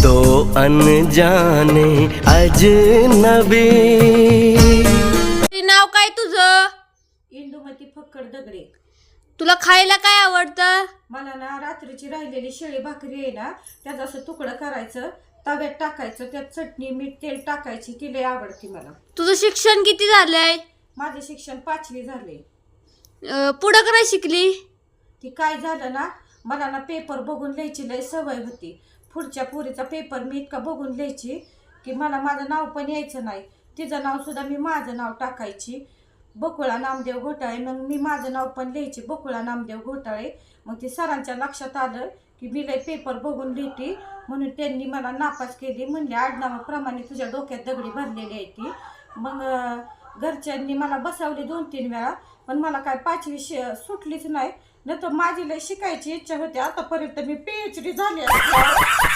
दो अनजाने अजनबी। नाव काय तुझं? इंदुमती फक्कड दगडे। तुला खायला काय आवडतं? मला ना रात्रीची राहिलेली शेळी भाकरी आहे ना, त्याचं असं तुकडं करायचं, तव्यात टाकायचं, त्यात चटणी मीठ तेल टाकायची, ती लय आवडती मला। तुझं शिक्षण किती झालंय? माझं शिक्षण 5वी झाले। पुढं काय शिकली? ती काय झालं ना, मला ना पेपर बघून लिहायची लय सवय होती। पुढच्या पोरीचा पेपर मी इतका बघून लिहायची की मला माझं नाव पण यायचं नाही। तिचं नाव सुद्धा मी माझं नाव टाकायची, बकुळा नामदेव घोटाळे। मग मी माझं नाव पण लिहायची, बकुळा नामदेव घोटाळे। मग ते सरांच्या लक्षात आलं की मी लय पेपर बघून लिहिते, म्हणून त्यांनी मला नापास केली। म्हणले आडनावाप्रमाणे तुझ्या डोक्यात दगडी भरलेली आहे ती। मग घरच्यांनी मला बसवली 2-3 वेळा, पण मला काय 5वी सुटलीच नाही। नंतर माझी लय शिकायची इच्छा होती, आतापर्यंत मी PhD झाली आहे।